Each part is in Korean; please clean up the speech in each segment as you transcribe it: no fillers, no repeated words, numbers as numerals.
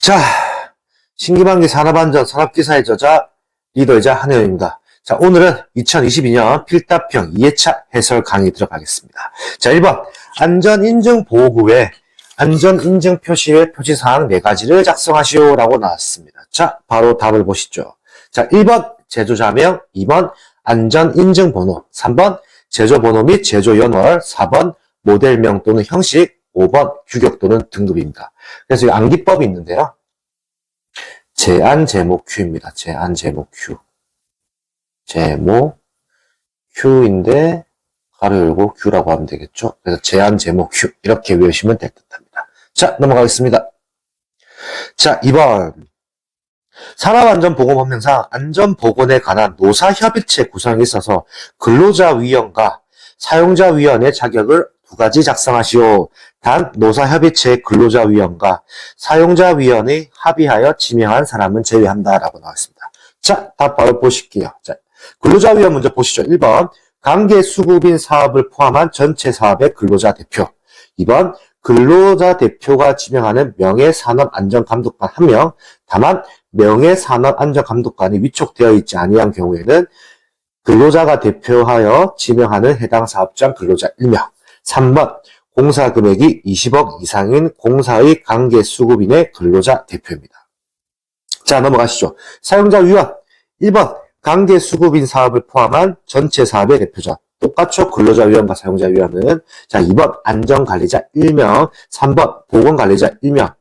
자, 신기반기 산업안전 산업기사의 저자 리더이자 한혜연입니다. 자, 오늘은 2022년 필답형 2회차 해설 강의 들어가겠습니다. 자, 1번 안전인증보호구에 안전인증 표시의 표시사항 4가지를 작성하시오라고 나왔습니다. 자, 바로 답을 보시죠. 자, 1번 제조자명, 2번 안전인증번호, 3번 제조번호 및 제조연월, 4번 모델명 또는 형식, 5번 규격 또는 등급입니다. 그래서 이 암기법이 있는데요. 제안 제목 Q입니다. 제안 제목 Q. 제목 Q인데 가로 열고 Q라고 하면 되겠죠. 그래서 제안 제목 Q 이렇게 외우시면 될 듯합니다. 자, 넘어가겠습니다. 자, 2번 산업안전보건법령상 안전보건에 관한 노사협의체 구성에 있어서 근로자위원과 사용자위원의 자격을 2가지 작성하시오. 단 노사협의체의 근로자위원과 사용자위원이 합의하여 지명한 사람은 제외한다라고 나왔습니다. 자, 답 바로 보실게요. 자, 근로자위원 먼저 보시죠. 1번 관계수급인 사업을 포함한 전체 사업의 근로자 대표. 2번 근로자 대표가 지명하는 명예산업안전감독관 1명. 다만 명예산업안전감독관이 위촉되어 있지 아니한 경우에는 근로자가 대표하여 지명하는 해당 사업장 근로자 1명. 3번 공사 금액이 20억 이상인 공사의 관계수급인의 근로자 대표입니다. 자, 넘어가시죠. 사용자 위원 1번 관계수급인 사업을 포함한 전체 사업의 대표자. 똑같죠. 근로자위원과 사용자위원은. 자, 2번 안전관리자 1명, 3번 보건관리자 1명.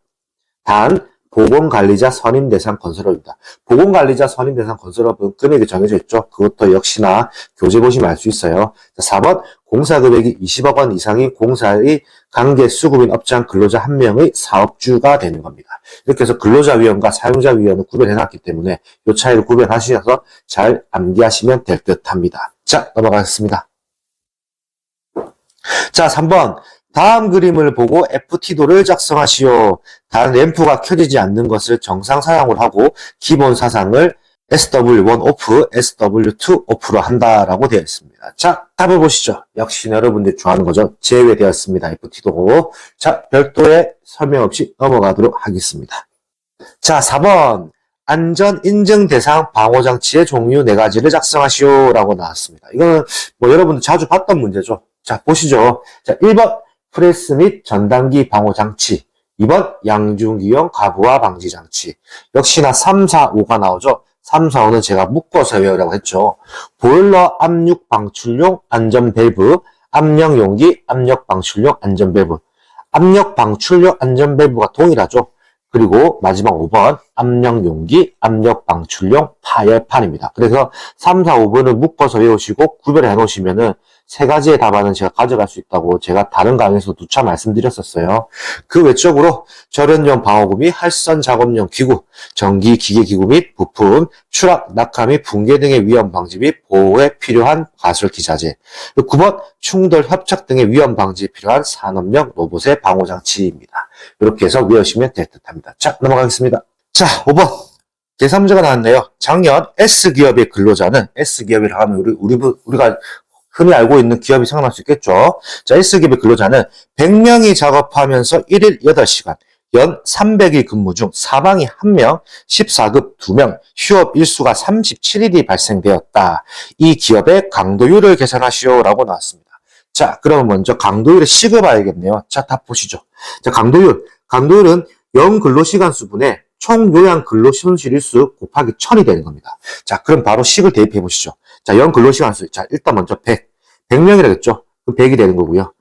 단 보건관리자 선임대상 건설업입니다. 보건관리자 선임대상 건설업은 금액이 정해져 있죠. 그것도 역시나 교재 보시면 알 수 있어요. 자, 4번 공사금액이 20억 원 이상인 공사의 관계수급인 업장 근로자 1명의 사업주가 되는 겁니다. 이렇게 해서 근로자위원과 사용자위원을 구별해놨기 때문에 이 차이를 구별하셔서 잘 암기하시면 될 듯합니다. 자, 넘어가겠습니다. 자, 3번 다음 그림을 보고 FT도를 작성하시오. 단 램프가 켜지지 않는 것을 정상 사용을 하고 기본 사상을 SW1 오프, SW2 오프로 한다라고 되어 있습니다. 자, 답을 보시죠. 역시 여러분들이 좋아하는 거죠. 제외되었습니다. FT도. 자, 별도의 설명 없이 넘어가도록 하겠습니다. 자, 4번 안전인증 대상 방호장치의 종류 4가지를 작성하시오라고 나왔습니다. 이거는 뭐 여러분들 자주 봤던 문제죠. 자, 보시죠. 자, 1번 프레스 및 전단기 방호장치, 2번 양중기용 가부화 방지장치. 역시나 3, 4, 5가 나오죠. 3, 4, 5는 제가 묶어서 외우라고 했죠. 보일러 압력 방출용 안전밸브, 압력용기 압력 방출용 안전밸브. 압력 방출용 안전밸브가 동일하죠. 그리고 마지막 5번 압력용기 압력 방출용 파열판입니다. 그래서 3, 4, 5번을 묶어서 외우시고 구별해 놓으시면은 3가지의 답안은 제가 가져갈 수 있다고 제가 다른 강의에서 누차 말씀드렸었어요. 그 외적으로 절연용 방어구 및 할선 작업용 기구, 전기 기계기구 및 부품, 추락, 낙하 및 붕괴 등의 위험 방지 및 보호에 필요한 가설기자재. 9번 충돌, 협착 등의 위험 방지에 필요한 산업용 로봇의 방호장치입니다. 이렇게 해서 외우시면 될 듯합니다. 자, 넘어가겠습니다. 자, 5번. 계산 문제가 나왔네요. 작년 S기업의 근로자는 S기업이라고 하면 우리가 흔히 알고 있는 기업이 생각날 수 있겠죠. 자, S기업의 근로자는 100명이 작업하면서 1일 8시간, 연 300일 근무 중 사망이 1명, 14급 2명, 휴업 일수가 37일이 발생되었다. 이 기업의 강도율을 계산하시오라고 나왔습니다. 자, 그러면 먼저 강도율의 식을 봐야겠네요. 자, 답 보시죠. 자, 강도율은 연 근로시간 수분의 총 요양 근로손실 일수 곱하기 1000이 되는 겁니다. 자, 그럼 바로 식을 대입해 보시죠. 자, 연 근로시간 수. 자, 일단 먼저 100명이라겠죠? 그럼 100이 되는 거고요.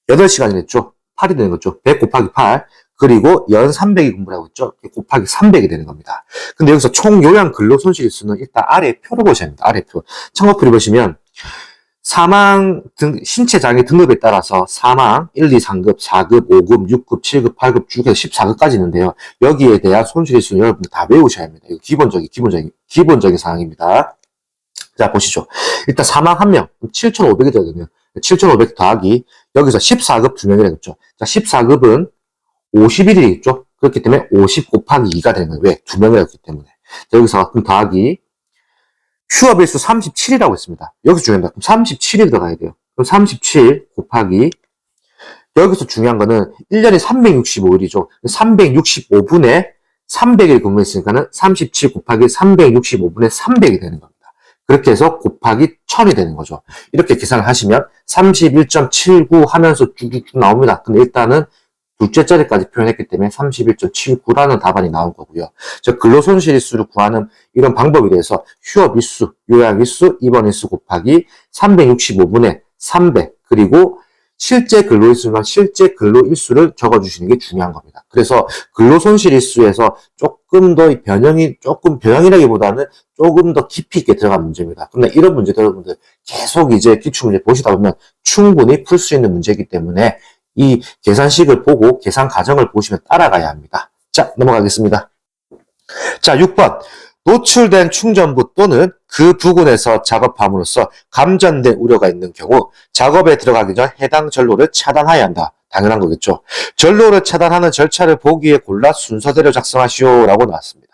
8시간이랬죠? 8이 되는 거죠. 100 곱하기 8. 그리고 연 300이 근무라고 했죠? 곱하기 300이 되는 겁니다. 근데 여기서 총 요양 근로손실 일수는 일단 아래 표로 보셔야 합니다. 아래 표. 참고표를 보시면 사망 신체 장애 등급에 따라서 사망 1, 2, 3급, 4급, 5급, 6급, 7급, 8급 쭉 해서 14급까지 있는데요. 여기에 대한 손실일수는 여러분들 다 외우셔야 합니다. 이거 기본적인 사항입니다. 자, 보시죠. 일단 사망 1명, 7,500이 되거든요. 7,500 더하기, 여기서 14급 2명이라겠죠. 자, 14급은 51일이겠죠. 그렇기 때문에 50 곱하기 2가 되는 거예요. 왜? 2명이었기 때문에. 자, 여기서 그럼 더하기, 휴업일수 37이라고 했습니다. 여기서 중요합니다. 그럼 37이 들어가야 돼요. 그럼 37 곱하기, 여기서 중요한 거는 1년이 365일이죠. 365분의 300일 근무했으니까는 37 곱하기 365분의 300이 되는 겁니다. 그렇게 해서 곱하기 1000이 되는 거죠. 이렇게 계산을 하시면 31.79 하면서 쭉쭉 나옵니다. 근데 일단은 둘째 자리까지 표현했기 때문에 31.79라는 답안이 나온 거고요. 근로손실일수를 구하는 이런 방법에 대해서 휴업일수, 요약일수, 입원일수 곱하기 365분의 300 그리고 실제 근로일수나 실제 근로일수를 적어주시는 게 중요한 겁니다. 그래서 근로손실일수에서 조금 더 변형이라기보다는 조금 더 깊이 있게 들어간 문제입니다. 그런데 이런 문제들 여러분들 계속 이제 기출문제 보시다 보면 충분히 풀 수 있는 문제이기 때문에 이 계산식을 보고 계산 과정을 보시면 따라가야 합니다. 자, 넘어가겠습니다. 자, 6번. 노출된 충전부 또는 그 부근에서 작업함으로써 감전된 우려가 있는 경우 작업에 들어가기 전 해당 전로를 차단해야 한다. 당연한 거겠죠. 전로를 차단하는 절차를 보기에 골라 순서대로 작성하시오라고 나왔습니다.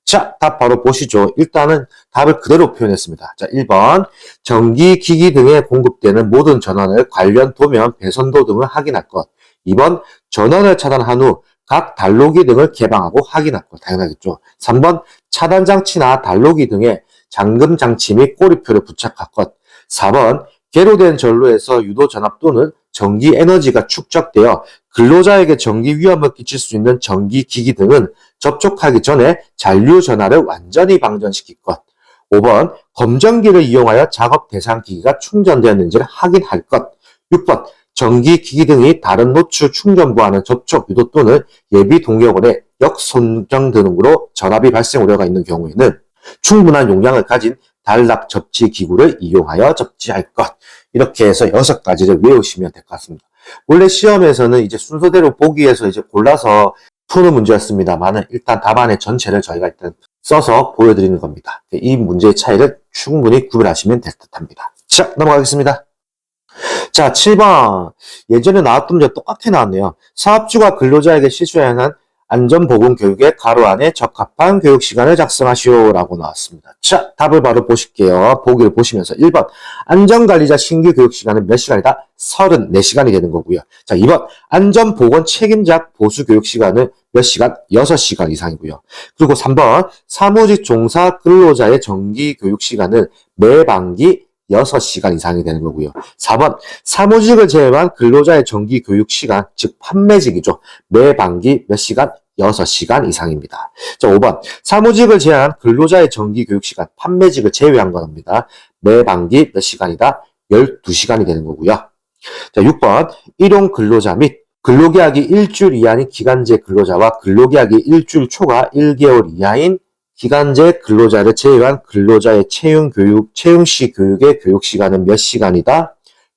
자, 답 바로 보시죠. 일단은 답을 그대로 표현했습니다. 자, 1번. 전기, 기기 등에 공급되는 모든 전원을 관련 도면, 배선도 등을 확인할 것. 2번. 전원을 차단한 후 각 단로기 등을 개방하고 확인할 것. 당연하겠죠. 3번. 차단 장치나 단로기 등에 잠금 장치 및 꼬리표를 부착할 것. 4번. 개로된 전로에서 유도 전압 또는 전기 에너지가 축적되어 근로자에게 전기 위험을 끼칠 수 있는 전기 기기 등은 접촉하기 전에 잔류 전하를 완전히 방전시킬 것. 5번. 검전기를 이용하여 작업 대상 기기가 충전되었는지를 확인할 것. 6번. 전기 기기 등이 다른 노출 충전부와는 접촉 유도 또는 예비 동력원의 역손정 등으로 전압이 발생 우려가 있는 경우에는 충분한 용량을 가진 단락 접지 기구를 이용하여 접지할 것. 이렇게 해서 6가지를 외우시면 될 것 같습니다. 원래 시험에서는 이제 순서대로 보기에서 이제 골라서 푸는 문제였습니다만은 일단 답안의 전체를 저희가 일단 써서 보여드리는 겁니다. 이 문제의 차이를 충분히 구별하시면 될 듯합니다. 자, 넘어가겠습니다. 자, 7번. 예전에 나왔던 문제 똑같이 나왔네요. 사업주가 근로자에게 실시해야 하는 안전보건 교육의 가로 안에 적합한 교육 시간을 작성하시오 라고 나왔습니다. 자, 답을 바로 보실게요. 보기를 보시면서 1번. 안전관리자 신규 교육 시간은 몇 시간이다? 34시간이 되는 거고요. 자, 2번. 안전보건 책임자 보수 교육 시간은 몇 시간? 6시간 이상이고요. 그리고 3번. 사무직 종사 근로자의 정기 교육 시간은 매 반기 6시간 이상이 되는 거고요. 4번. 사무직을 제외한 근로자의 정기 교육 시간, 즉 판매직이죠. 매 반기 몇 시간? 6시간 이상입니다. 자, 5번. 사무직을 제외한 근로자의 정기 교육 시간, 판매직을 제외한 겁니다. 매 반기 몇 시간이다? 12시간이 되는 거고요. 자, 6번. 일용 근로자 및 근로계약이 일주일 이하인 기간제 근로자와 근로계약이 일주일 초과 1개월 이하인 기간제 근로자를 제외한 근로자의 채용시 교육의 교육 시간은 몇 시간이다?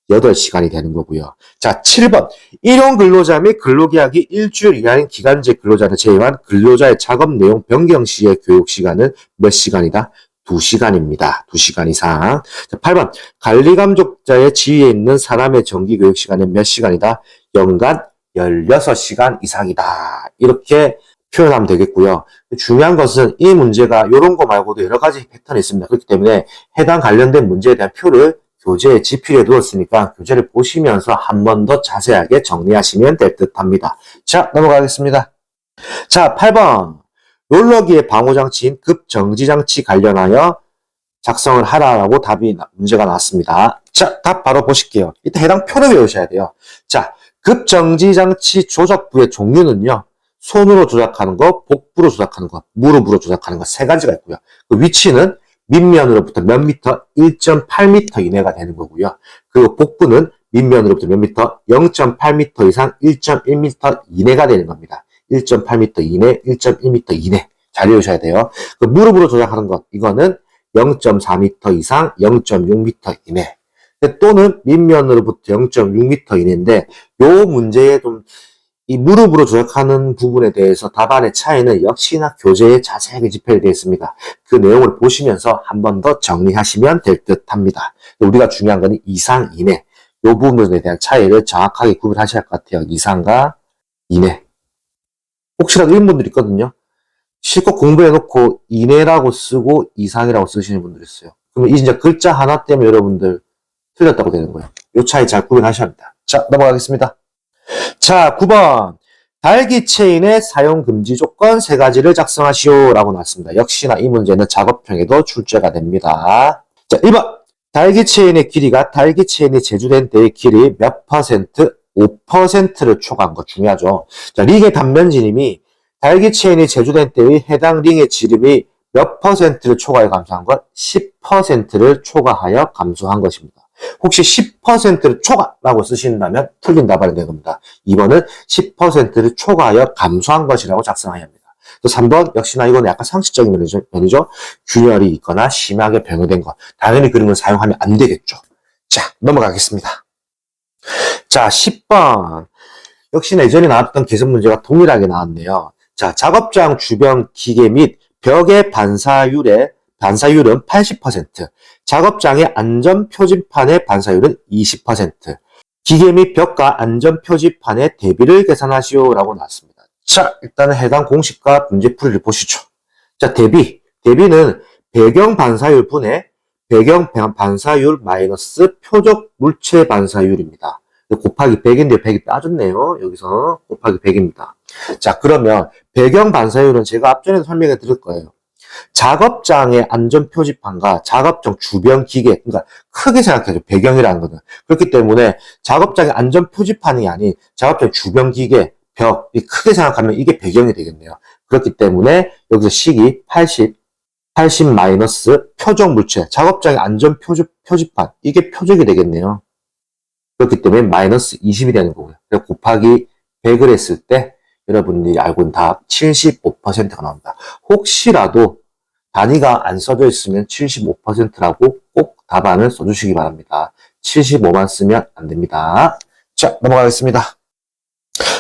8시간이 되는 거고요. 자, 7번. 일용 근로자 및 근로계약이 일주일 이하인 기간제 근로자를 제외한 근로자의 작업 내용 변경 시의 교육 시간은 몇 시간이다? 2시간입니다. 2시간 이상. 자, 8번. 관리감독자의 지위에 있는 사람의 정기 교육 시간은 몇 시간이다? 연간 16시간 이상이다. 이렇게 표현하면 되겠고요. 중요한 것은 이 문제가 이런 거 말고도 여러 가지 패턴이 있습니다. 그렇기 때문에 해당 관련된 문제에 대한 표를 교재에 지필해 두었으니까 교재를 보시면서 한 번 더 자세하게 정리하시면 될 듯합니다. 자, 넘어가겠습니다. 자, 8번. 롤러기의 방호장치인 급정지장치 관련하여 작성을 하라라고 문제가 나왔습니다. 자, 답 바로 보실게요. 이때 해당 표를 외우셔야 돼요. 자, 급정지장치 조작부의 종류는요. 손으로 조작하는 거, 복부로 조작하는 거, 무릎으로 조작하는 거 3가지가 있고요. 그 위치는 밑면으로부터 몇 미터? 1.8m 이내가 되는 거고요. 그리고 복부는 밑면으로부터 몇 미터? 0.8m 이상 1.1m 이내가 되는 겁니다. 1.8m 이내, 1.1m 이내. 잘 외우셔야 돼요. 그 무릎으로 조작하는 것, 이거는 0.4m 이상 0.6m 이내. 또는 밑면으로부터 0.6m 이내인데, 요 문제에 좀 이 무릎으로 조작하는 부분에 대해서 답안의 차이는 역시나 교재에 자세하게 집필되어 있습니다. 그 내용을 보시면서 한 번 더 정리하시면 될 듯합니다. 우리가 중요한 건 이상, 이내. 이 부분에 대한 차이를 정확하게 구별하셔야 할 것 같아요. 이상과 이내. 혹시라도 이런 분들이 있거든요. 실컷 공부해놓고 이내라고 쓰고 이상이라고 쓰시는 분들이 있어요. 그러면 이 진짜 글자 하나 때문에 여러분들 틀렸다고 되는 거예요. 이 차이 잘 구별하셔야 합니다. 자, 넘어가겠습니다. 자, 9번. 달기 체인의 사용 금지 조건 3가지를 작성하시오 라고 나왔습니다. 역시나 이 문제는 작업형에도 출제가 됩니다. 자, 1번. 달기 체인의 길이가 달기 체인이 제조된 때의 길이 몇 퍼센트? 5%를 초과한 거 중요하죠. 자, 링의 단면지름이 달기 체인이 제조된 때의 해당 링의 지름이 몇 퍼센트를 초과하여 감소한 것? 10%를 초과하여 감소한 것입니다. 혹시 10%를 초과라고 쓰신다면 틀린 답안이 되는 겁니다. 2번은 10%를 초과하여 감소한 것이라고 작성해야 합니다. 또 3번 역시나 이건 약간 상식적인 면이죠. 균열이 있거나 심하게 변형된 것. 당연히 그런 걸 사용하면 안 되겠죠. 자, 넘어가겠습니다. 자, 10번. 역시나 예전에 나왔던 계산 문제가 동일하게 나왔네요. 자, 작업장 주변 기계 및 벽의 반사율은 80%, 작업장의 안전표지판의 반사율은 20%, 기계 및 벽과 안전표지판의 대비를 계산하시오 라고 나왔습니다. 자, 일단은 해당 공식과 문제풀이를 보시죠. 자, 대비는 배경 반사율 분의 배경 반사율 마이너스 표적 물체 반사율입니다. 곱하기 100인데 100이 빠졌네요. 여기서 곱하기 100입니다. 자, 그러면 배경 반사율은 제가 앞전에 설명해 드릴 거예요. 작업장의 안전표지판과 작업장 주변 기계, 그러니까 크게 생각해줘. 배경이라는 거는. 그렇기 때문에 작업장의 안전표지판이 아닌 작업장 주변 기계, 벽이 크게 생각하면 이게 배경이 되겠네요. 그렇기 때문에 여기서 식이 80 마이너스 표적 물체, 작업장의 안전표지판, 이게 표적이 되겠네요. 그렇기 때문에 마이너스 20이 되는 거고요. 그래서 곱하기 100을 했을 때 여러분들이 알고 있는 답 75%가 나옵니다. 혹시라도 단위가 안 써져 있으면 75%라고 꼭 답안을 써주시기 바랍니다. 75만 쓰면 안 됩니다. 자, 넘어가겠습니다.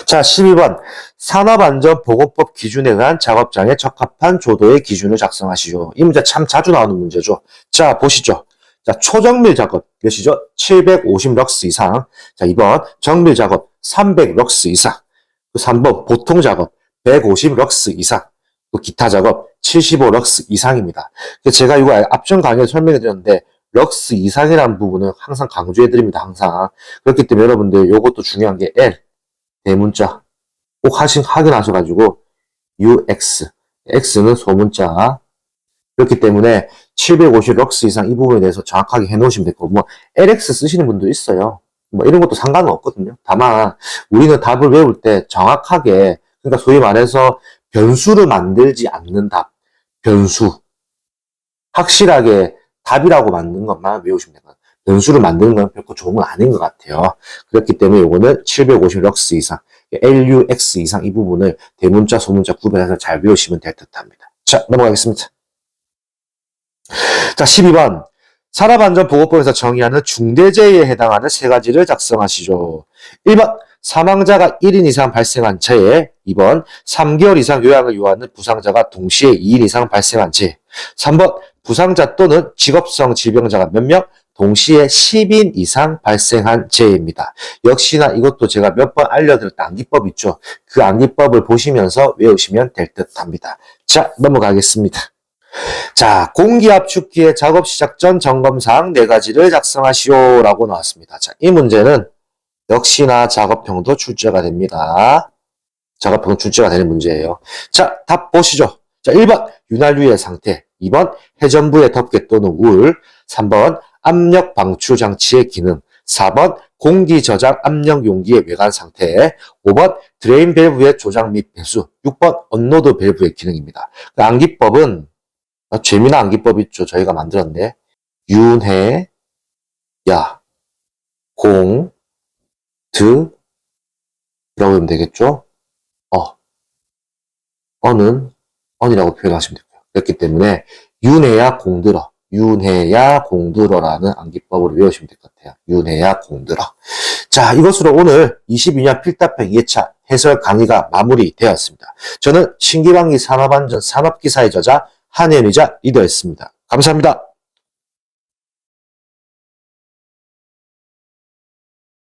자, 12번. 산업안전보건법 기준에 의한 작업장에 적합한 조도의 기준을 작성하시오. 이 문제 참 자주 나오는 문제죠. 자, 보시죠. 자, 초정밀 작업 몇이죠? 750럭스 이상. 자, 2번 정밀 작업 300럭스 이상. 3번 보통 작업 150럭스 이상. 또 기타 작업 75럭스 이상입니다. 제가 이거 앞전 강의에 설명해 드렸는데 럭스 이상이라는 부분은 항상 강조해 드립니다. 항상. 그렇기 때문에 여러분들 이것도 중요한 게 L 대문자 꼭 확인하셔가지고 UX X는 소문자. 그렇기 때문에 750럭스 이상 이 부분에 대해서 정확하게 해놓으시면 되고, 뭐, LX 쓰시는 분도 있어요. 뭐, 이런 것도 상관은 없거든요. 다만, 우리는 답을 외울 때 정확하게, 그러니까 소위 말해서 변수를 만들지 않는 답, 변수. 확실하게 답이라고 만든 것만 외우시면 됩니다. 변수를 만드는 건 결코 좋은 건 아닌 것 같아요. 그렇기 때문에 이거는 750럭스 이상, LUX 이상 이 부분을 대문자, 소문자 구별해서 잘 외우시면 될 듯 합니다. 자, 넘어가겠습니다. 자, 12번. 산업안전보건법에서 정의하는 중대재해에 해당하는 3가지를 작성하시죠. 1번. 사망자가 1인 이상 발생한 재해. 2번. 3개월 이상 요양을 요하는 부상자가 동시에 2인 이상 발생한 재해. 3번. 부상자 또는 직업성 질병자가 몇 명? 동시에 10인 이상 발생한 재해입니다. 역시나 이것도 제가 몇 번 알려드렸던 암기법 있죠. 그 암기법을 보시면서 외우시면 될 듯 합니다. 자, 넘어가겠습니다. 자, 공기압축기의 작업 시작 전 점검사항 4가지를 작성하시오 라고 나왔습니다. 자, 이 문제는 역시나 작업형도 출제가 됩니다. 작업형 출제가 되는 문제예요. 자, 답 보시죠. 자, 1번 윤활유의 상태, 2번 회전부의 덮개 또는 울, 3번 압력 방출 장치의 기능, 4번 공기 저장 압력 용기의 외관 상태, 5번 드레인 밸브의 조작 및 배수, 6번 언로드 밸브의 기능입니다. 그 암기법은 재미난 암기법 있죠. 저희가 만들었는데 윤회, 야, 공, 드 라고 하면 되겠죠. 어는 언이라고 표현하시면 되고요. 그렇기 때문에 윤회야 공들어, 윤회야 공들어라는 암기법으로 외우시면 될 것 같아요. 윤회야 공들어. 자, 이것으로 오늘 22년 필답형 2회차 해설 강의가 마무리되었습니다. 저는 신기방기 산업안전 산업기사의 저자 한혜연이자 리더였습니다. 감사합니다.